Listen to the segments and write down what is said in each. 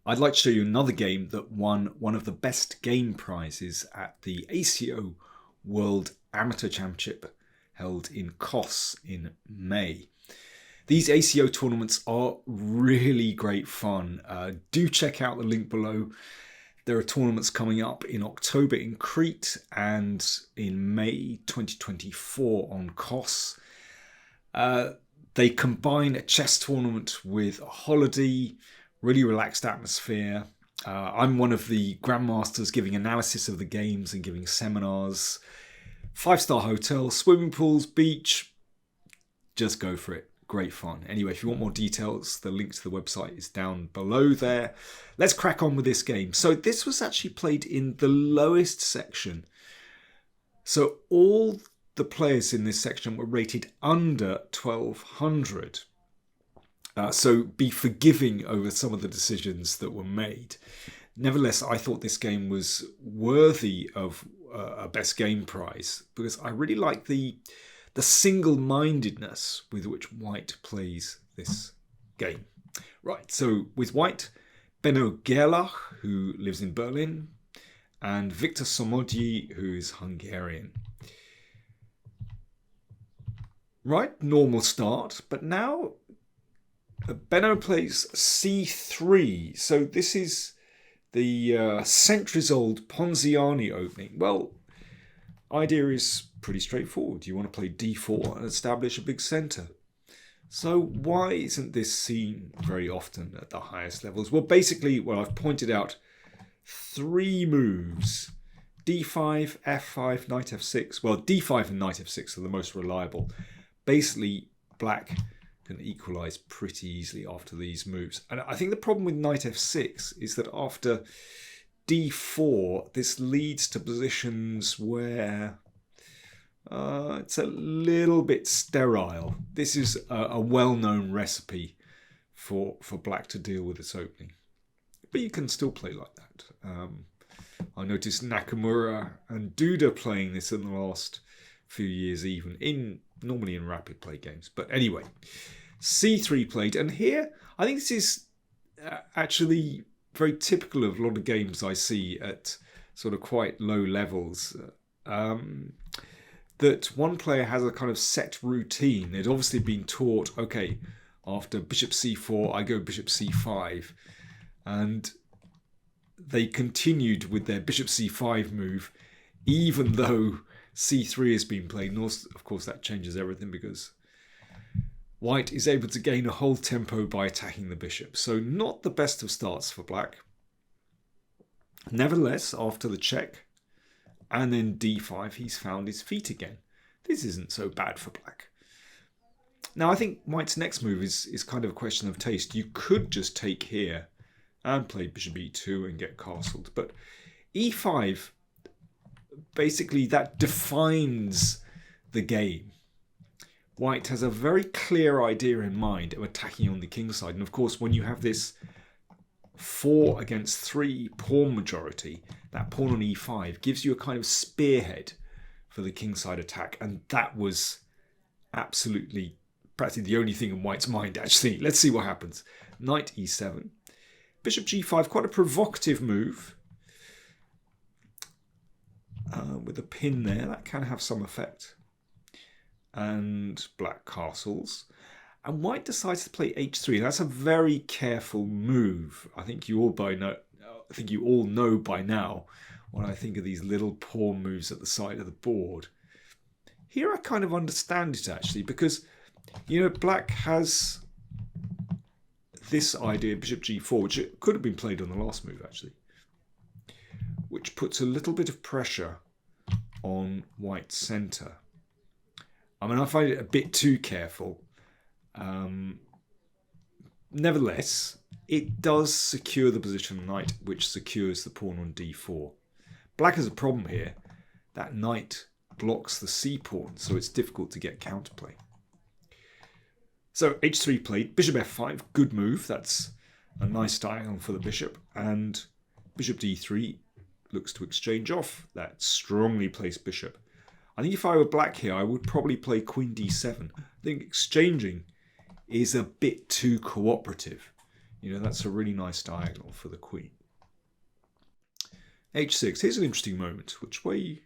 I'd like to show you another game that won one of the best game prizes at the ACO World Amateur Championship held in Kos in May. These ACO tournaments are really great fun. Do check out the link below. There are tournaments coming up in October in Crete and in May 2024 on Kos. They combine a chess tournament with a holiday, really relaxed atmosphere. I'm one of the grandmasters giving analysis of the games and giving seminars. 5-star hotel, swimming pools, beach. Just go for it. Great fun. Anyway, if you want more details, the link to the website is down below there. Let's crack on with this game. So this was actually played in the lowest section. So all the players in this section were rated under 1200. So be forgiving over some of the decisions that were made. Nevertheless, I thought this game was worthy of a best game prize because I really like the single-mindedness with which White plays this game. Right, so with White, Benno Gerlach, who lives in Berlin, and Viktor Somogyi, who is Hungarian. Right, normal start, but now Benno plays c3. So this is the centuries-old ponziani opening. Well, idea is pretty straightforward. You want to play d4 and establish a big centre. So why isn't this seen very often at the highest levels? Well, basically, I've pointed out 3 moves. d5, f5, knight f6. Well, d5 and knight f6 are the most reliable. Basically, black can equalise pretty easily after these moves. And I think the problem with knight f6 is that after d4, this leads to positions where it's a little bit sterile. This is a well-known recipe for black to deal with this opening. But you can still play like that. I noticed Nakamura and Duda playing this in the last few years even, normally in rapid play games. But anyway, c3 played. And here, I think this is actually very typical of a lot of games I see at sort of quite low levels. That one player has a kind of set routine. They'd obviously been taught, okay, after bishop c4, I go bishop c5. And they continued with their bishop c5 move, even though c3 has been played. And also, of course, that changes everything because White is able to gain a whole tempo by attacking the bishop. So not the best of starts for black. Nevertheless, after the check and then d5, he's found his feet again. This isn't so bad for black. Now, I think White's next move is kind of a question of taste. You could just take here and play bishop e2 and get castled. But e5, basically that defines the game. White has a very clear idea in mind of attacking on the king side. And of course, when you have this 4 against 3 pawn majority, that pawn on e5 gives you a kind of spearhead for the kingside attack. And that was absolutely practically the only thing in White's mind, actually. Let's see what happens. Knight e7. Bishop g5, quite a provocative move. With a pin there, that can have some effect. And black castles. And White decides to play h3. That's a very careful move. I think you all know by now when I think of these little pawn moves at the side of the board. Here I kind of understand it actually, because black has this idea, bishop g4, which it could have been played on the last move actually, which puts a little bit of pressure on White's centre. I mean, I find it a bit too careful. Nevertheless, it does secure the position of knight, which secures the pawn on d4. Black has a problem here. That knight blocks the c pawn, so it's difficult to get counterplay. So h3 played, bishop f5, good move. That's a nice diagonal for the bishop. And bishop d3 looks to exchange off that strongly placed bishop. I think if I were black here, I would probably play queen d7. I think exchanging is a bit too cooperative. You know, that's a really nice diagonal for the queen. h6. Here's an interesting moment. Which way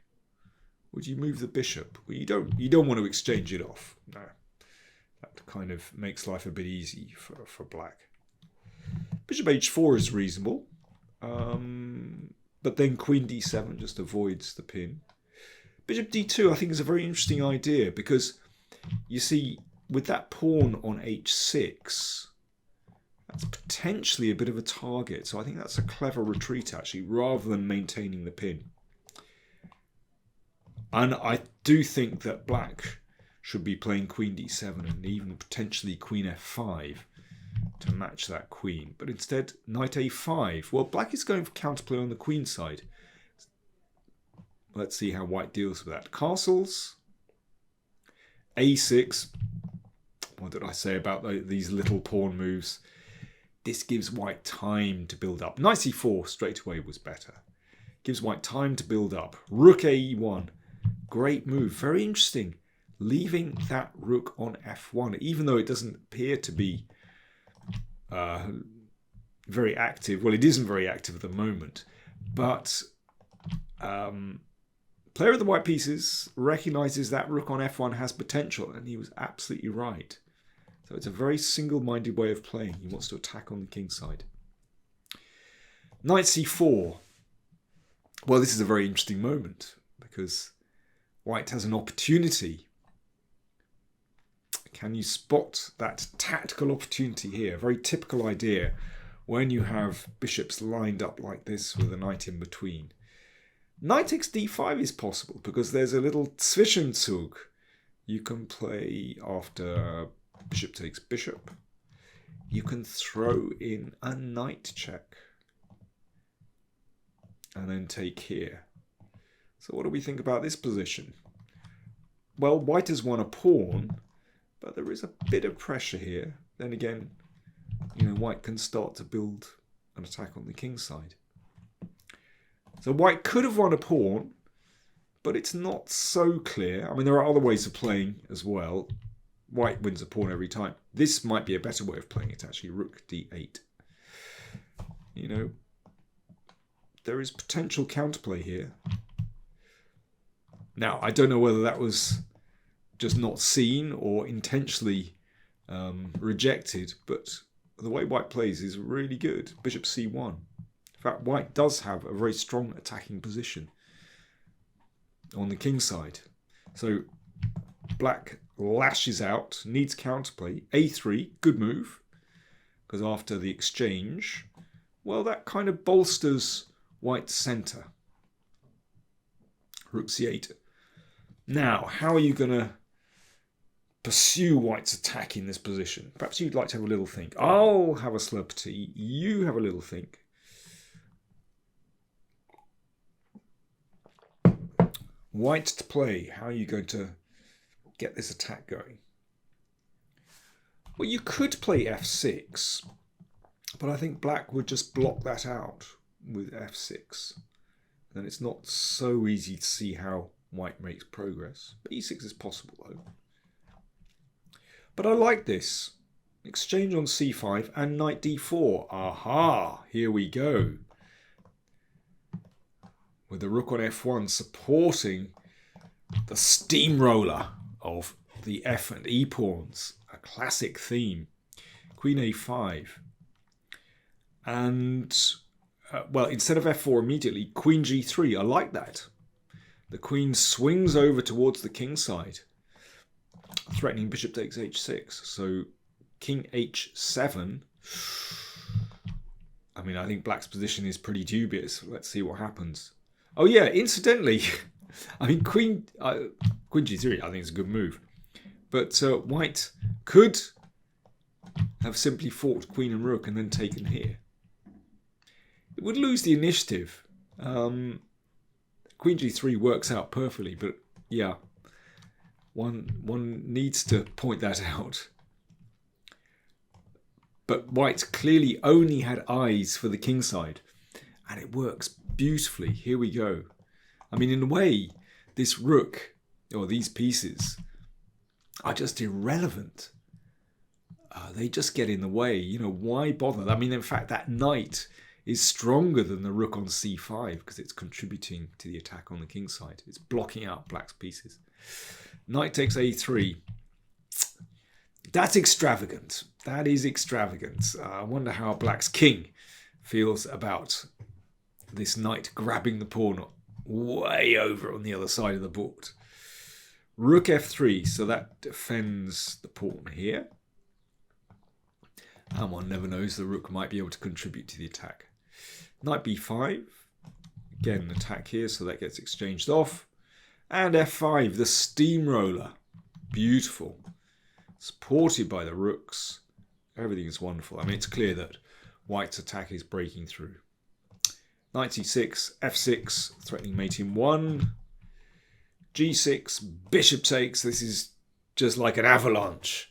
would you move the bishop? Well, you don't want to exchange it off. No. That kind of makes life a bit easy for black. Bishop h4 is reasonable. But then queen d7 just avoids the pin. Bishop d2 I think is a very interesting idea because you see with that pawn on h6 that's potentially a bit of a target. So I think that's a clever retreat actually rather than maintaining the pin. And I do think that black should be playing queen d7 and even potentially queen f5 to match that queen. But instead, knight a5. Well, black is going for counterplay on the queen side. Let's see how white deals with that. Castles. a6. What did I say about these little pawn moves? This gives white time to build up. Knight c4 straight away was better. Gives white time to build up. Rook a1. Great move. Very interesting. Leaving that rook on f1, even though it doesn't appear to be very active. Well, it isn't very active at the moment, but player of the white pieces recognizes that rook on f1 has potential, and he was absolutely right. So it's a very single-minded way of playing. He wants to attack on the king side. Knight c4. Well, this is a very interesting moment because white has an opportunity. Can you spot that tactical opportunity here? Very typical idea when you have bishops lined up like this with a knight in between. Knight takes d5 is possible because there's a little Zwischenzug you can play after bishop takes bishop. You can throw in a knight check and then take here. So what do we think about this position? Well, white has won a pawn, but there is a bit of pressure here. Then again, you know, white can start to build an attack on the king side. So white could have won a pawn, but it's not so clear. I mean, there are other ways of playing as well. White wins a pawn every time. This might be a better way of playing it, actually. Rook d8. You know, there is potential counterplay here. Now, I don't know whether that was just not seen or intentionally rejected, but the way white plays is really good. Bishop c1. In fact, white does have a very strong attacking position on the king side. So black lashes out, needs counterplay. a3, good move, because after the exchange, well, that kind of bolsters white's centre. Rook c8. Now, how are you going to pursue white's attack in this position? Perhaps you'd like to have a little think. I'll have a slurp of tea. You have a little think. White to play. How are you going to get this attack going? Well, you could play f6, but I think black would just block that out with f6. Then it's not so easy to see how white makes progress. But e6 is possible, though. But I like this. Exchange on c5 and knight d4. Aha! Here we go. With the rook on f1 supporting the steamroller of the f and e pawns. A classic theme. Queen a5. And, well, instead of f4 immediately, queen g3. I like that. The queen swings over towards the king side, threatening bishop takes h6. So king h7. I mean, I think black's position is pretty dubious. Let's see what happens. Oh yeah, incidentally, I mean, queen g3, I think is a good move. But white could have simply fought queen and rook and then taken here. It would lose the initiative. Queen g3 works out perfectly, but yeah, one needs to point that out. But white clearly only had eyes for the king side, and it works beautifully. Here we go. I mean, in a way, this rook, or these pieces, are just irrelevant. they just get in the way. You know, why bother? I mean, in fact, that knight is stronger than the rook on c5 because it's contributing to the attack on the king side. It's blocking out black's pieces. Knight takes a3. That's extravagant. That is extravagant. I wonder how black's king feels about this knight grabbing the pawn way over on the other side of the board. Rook f3, so that defends the pawn here. And one never knows, the rook might be able to contribute to the attack. Knight b5, again an attack here, so that gets exchanged off. And f5, the steamroller, beautiful. Supported by the rooks, everything is wonderful. I mean, it's clear that white's attack is breaking through. Knight c6, f6, threatening mate in 1. g6, bishop takes. This is just like an avalanche,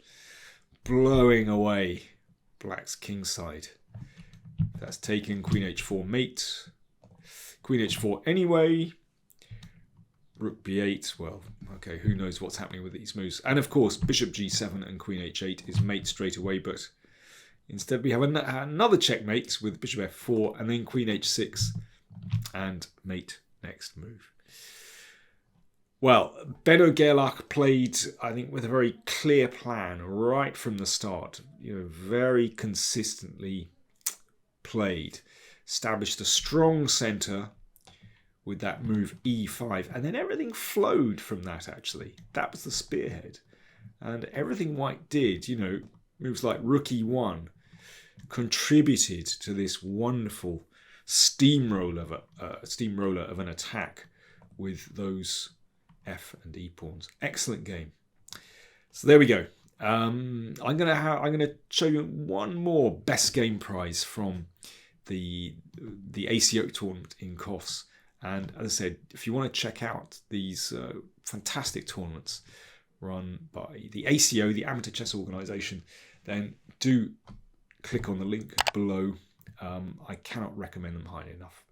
blowing away black's king side. That's taken. Queen h4 mate. Queen h4 anyway. Rook b8. Well, okay, who knows what's happening with these moves. And of course, bishop g7 and queen h8 is mate straight away. But instead we have another checkmate with bishop f4 and then queen h6 and mate next move. Well, Benno Gerlach played, I think, with a very clear plan right from the start. You know, very consistently played. Established a strong centre with that move e5. And then everything flowed from that, actually. That was the spearhead. And everything white did, you know, moves like rook e1, contributed to this wonderful steamroller of an attack with those f and e pawns. Excellent game. So there we go. I'm gonna show you one more best game prize from the ACO tournament in Kos. And as I said, if you want to check out these fantastic tournaments run by the ACO, the Amateur Chess Organisation, then do click on the link below. I cannot recommend them highly enough.